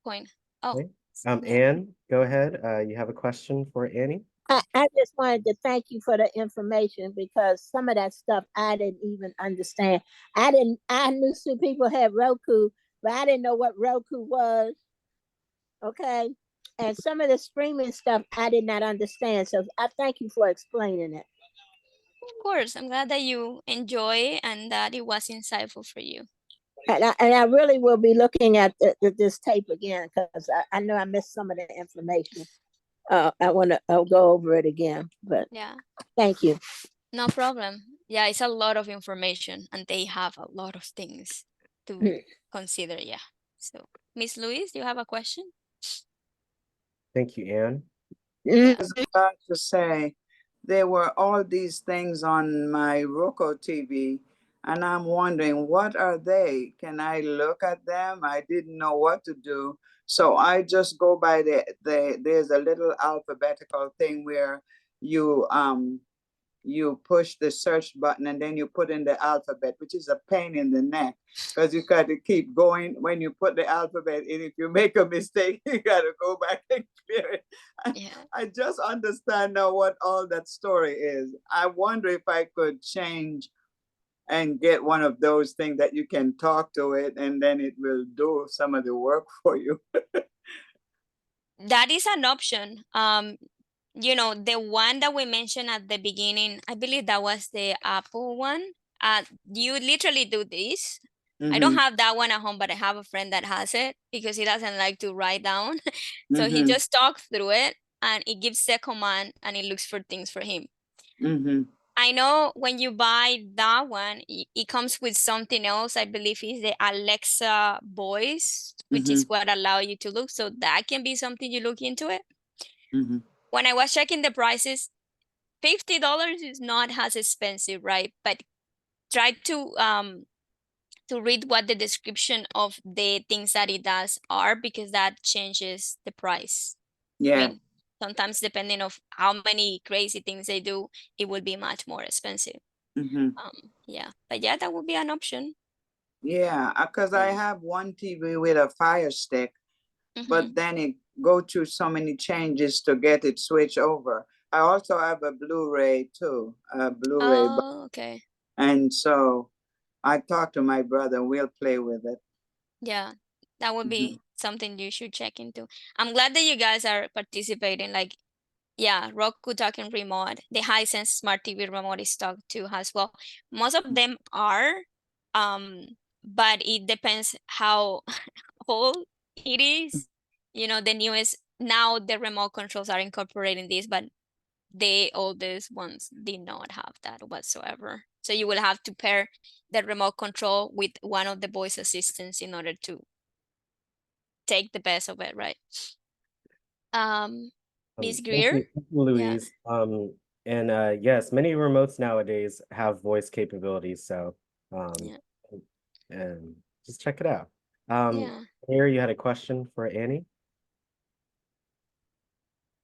point. Oh, Okay. yeah. Anne, go ahead. You have a question for Annie? I just wanted to thank you for the information because some of that stuff I didn't even understand. I knew some people had Roku, but I didn't know what Roku was. Okay. And some of the streaming stuff I did not understand. So I thank you for explaining it. Of course, I'm glad that you enjoy and that it was insightful for you. And I really will be looking at this tape again because I know I missed some of the information. I want to go over it again, but Yeah, thank you. no problem. Yeah, it's a lot of information and they have a lot of things to consider. Yeah. So, Miss Louise, do you have a question? Thank you, Anne. Yeah. I was about to say, there were all these things on my Roku TV, and I'm wondering, what are they? Can I look at them? I didn't know what to do. So I just go by there's a little alphabetical thing where you push the search button and then you put in the alphabet, which is a pain in the neck because you got to keep going when you put the alphabet in. If you make a mistake, you got to go back and clear it. Yeah. I just understand now what all that story is. I wonder if I could change and get one of those things that you can talk to it and then it will do some of the work for you. That is an option. You know, the one that we mentioned at the beginning, I believe that was the Apple one. You literally do this. I don't have that one at home, but I have a friend that has it because he doesn't like to write down. So he just talks through it and it gives the command and it looks for things for him. I know when you buy that one, it comes with something else. I believe is the Alexa voice, which is what allow you to look. So that can be something you look into it. When I was checking the prices, $50 is not as expensive, right? But try to read what the description of the things that it does are because that changes the price. I Yeah. mean, sometimes depending of how many crazy things they do, it will be much more expensive. Yeah, but yeah, that would be an option. Yeah, because I Yeah. have one TV with a Fire Stick, but then it go through so many changes to get it switched over. I also have a Blu-ray too, a Blu-ray, Oh, okay. and so I talked to my brother. We'll play with it. Yeah, that would be something you should check into. I'm glad that you guys are participating. Like, yeah, Roku Talking Remote, the Hisense Smart TV Remote is talked to as well. Most of them are, but it depends how old it is. You know, the newest now the remote controls are incorporating this, but the oldest ones did not have that whatsoever. So you will have to pair the remote control with one of the voice assistants in order to take the best of it, right? Miss Greer? Thank you, Louise. And yes, many remotes nowadays have voice capabilities, so Yeah. and just check it out. Yeah. Here you had a question for Annie.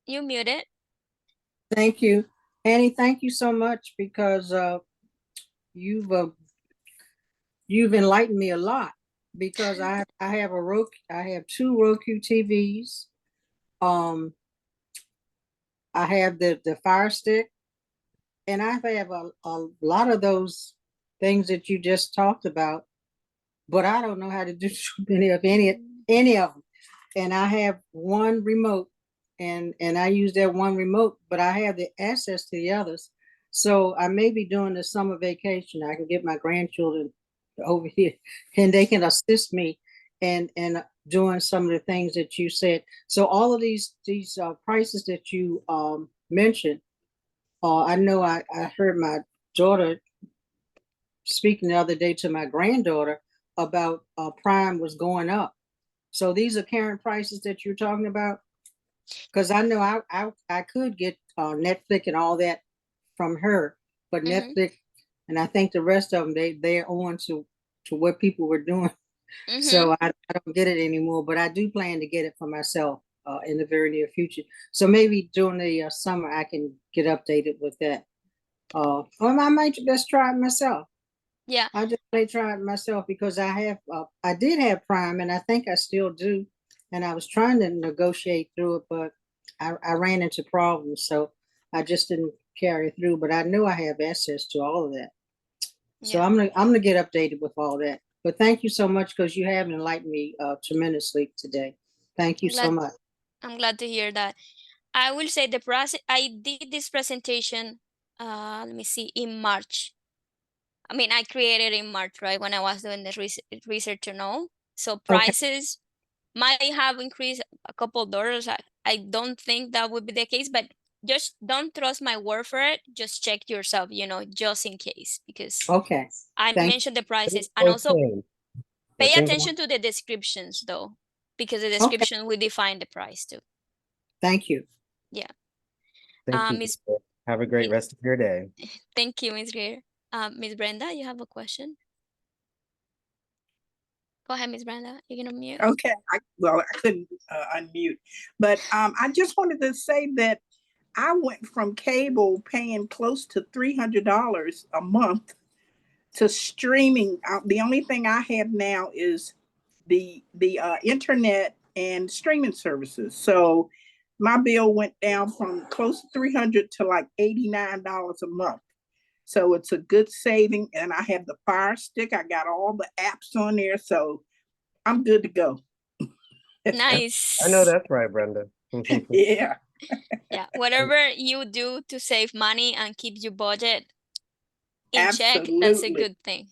You muted. Thank you. Annie, thank you so much because you've uh, you've enlightened me a lot because I have two Roku TVs. I have the Fire Stick, and I have a lot of those things that you just talked about, but I don't know how to do any of them. And I have one remote, and I use that one remote, but I have the access to the others. So I may be doing the summer vacation. I can get my grandchildren over here, and they can assist me and doing some of the things that you said. So all of these prices that you mentioned, I know I heard my daughter speaking the other day to my granddaughter about Prime was going up. So these are current prices that you're talking about? Because I know I could get Netflix and all that from her, but Netflix and I think the rest of them they're on to what people were doing Mhm. So I don't get it anymore, but I do plan to get it for myself in the very near future. So maybe during the summer I can get updated with that. Or I might just try it myself. Yeah. I just may try it myself because I did have Prime and I think I still do. And I was trying to negotiate through it, but I ran into problems. So I just didn't carry through, but I knew I have access to all of that. So Yeah. I'm gonna get updated with all that. But thank you so much because you have enlightened me tremendously today. Thank you I'm so glad much. I'm glad to hear that. I will say the process I did this presentation let me see, in March. I mean, I created in March, right, when I was doing the research to know. So Okay. prices might have increased a couple dollars. I don't think that would be the case, but just don't trust my word for it. Just check yourself, just in case, because Okay. I Thank mentioned the prices. And also Okay. Yeah, pay thank you. attention to the descriptions though, because the Okay. description will define the price too. Thank you. Yeah. Thank you. Miss, Have a great rest of your day. thank you, Miss Greer. Miss Brenda, you have a question? Go ahead, Miss Brenda. You can unmute. Okay, I couldn't unmute, but I just wanted to say that I went from cable paying close to $300 a month to streaming. The only thing I have now is the internet and streaming services. So my bill went down from close to 300 to like $89 a month. So it's a good saving, and I have the Fire Stick. I got all the apps on there, so I'm good to go. Nice. I know that's right, Brenda. Yeah, Yeah, whatever you do to save money and keep your budget in check, that's a absolutely. good thing.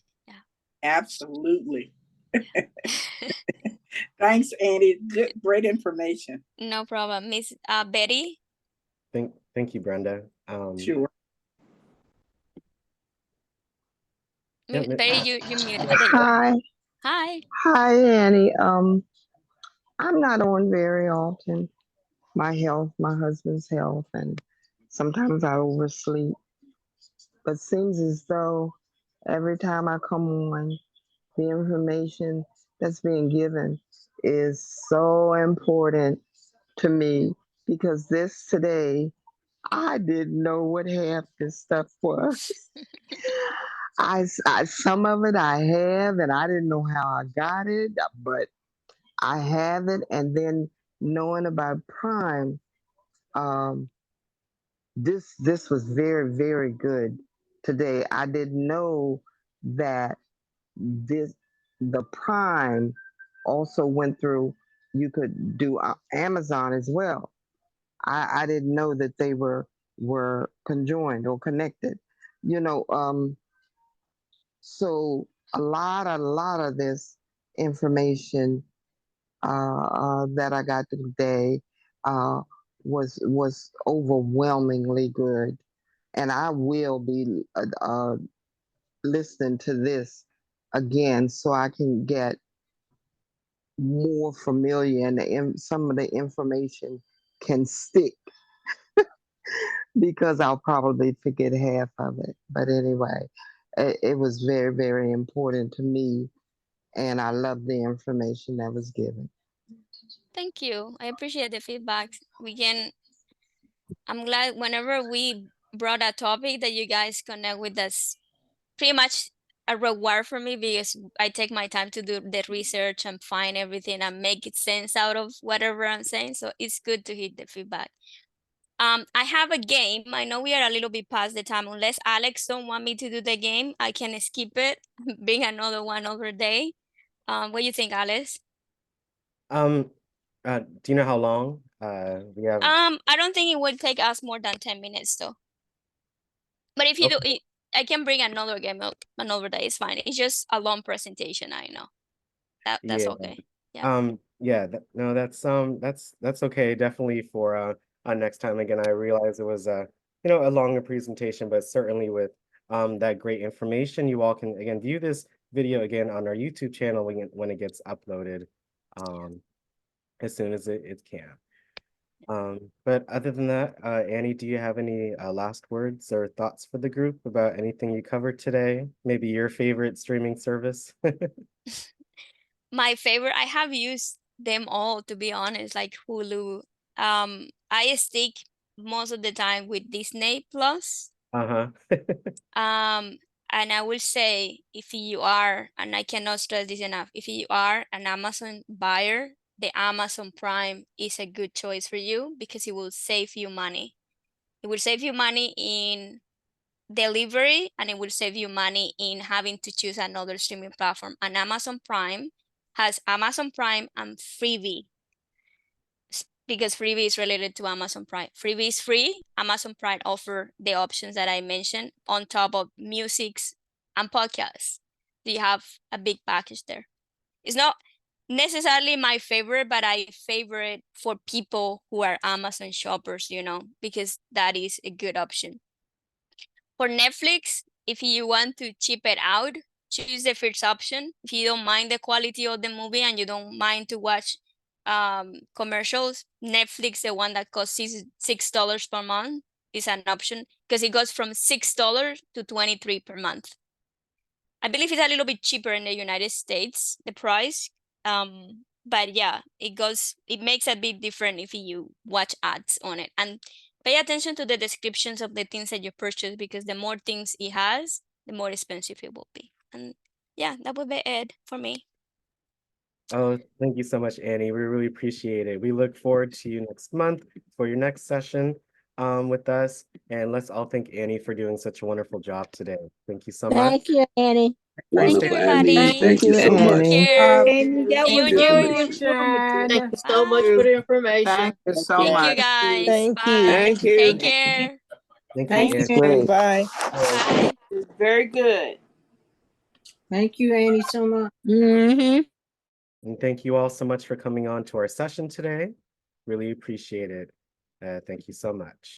Absolutely. Thanks, Annie. Good, great information. No problem. Miss Betty? Thank you, Brenda. Sure. Yeah, Betty, you muted. yeah, There you go. Hi, Hi. hi Annie. I'm not on very often. My health, my husband's health, and sometimes I oversleep. But seems as though every time I come on, the information that's being given is so important to me because this today, I didn't know what half this stuff was. Some of it I have, and I didn't know how I got it, but I have it. And then knowing about Prime, um, this was very good today. I didn't know that this the Prime also went through. You could do Amazon as well. I didn't know that they were conjoined or connected. You know, so a lot of this information that I got today uh, was overwhelmingly good, and I will be listening to this again so I can get more familiar and some of the information can stick because I'll probably forget half of it. But anyway, it was very important to me, and I love the information that was given. Thank you. I appreciate the feedback. I'm glad whenever we brought a topic that you guys connect with us, pretty much a reward for me because I take my time to do the research and find everything and make it sense out of whatever I'm saying. So it's good to hear the feedback. I have a game. I know we are a little bit past the time. Unless Alex don't want me to do the game, I can skip it, being another one over day. What do you think, Alex? do you know how long? We have. I don't think it would take us more than 10 minutes though. But if you do Okay. it, I can bring another game up another day. It's fine. It's just a long presentation. I know that's Yeah. okay. Yeah. Yeah, no, that's okay. Definitely for next time. Again, I realize it was a longer presentation, but certainly with that great information, you all can again view this video again on our YouTube channel when it gets uploaded as soon as it can. But other than that, Annie, do you have any last words or thoughts for the group about anything you covered today? Maybe your favorite streaming service? My favorite, I have used them all, to be honest, like Hulu. I stick most of the time with Disney Plus. Uh-huh. And I will say, if you are, and I cannot stress this enough, if you are an Amazon buyer, the Amazon Prime is a good choice for you because it will save you money. It will save you money in delivery, and it will save you money in having to choose another streaming platform. And Amazon Prime has Amazon Prime and Freevee, because Freevee is related to Amazon Prime. Freevee is free. Amazon Prime offer the options that I mentioned on top of musics and podcasts. You have a big package there. It's not necessarily my favorite, but I favorite for people who are Amazon shoppers, because that is a good option. For Netflix, if you want to cheap it out, choose the first option. If you don't mind the quality of the movie and you don't mind to watch commercials, Netflix, the one that costs $6 per month, is an option because it goes from $6 to $23 per month. I believe it's a little bit cheaper in the United States, the price. But yeah, it makes a bit different if you watch ads on it. And pay attention to the descriptions of the things that you purchase, because the more things it has, the more expensive it will be. And yeah, that would be it for me. Oh, thank you so much, Annie. We really appreciate it. We look forward to you next month for your next session with us. And let's all thank Annie for doing such a wonderful job today. Thank you so much. Thank you, Annie. Thank Wonderful. you, everybody. Thank you so much. Take care. And that See you was in very June. informative. Thank you so much Bye. for the information. Thank you so Thank you, much. guys. Thank Bye. you. Thank you. Take care. Thank you, Thank Annie. you. Great. Bye. Bye. Very good. Thank you, Annie, so much. Mm-hmm. And thank you all so much for coming on to our session today. Really appreciate it. Thank you so much.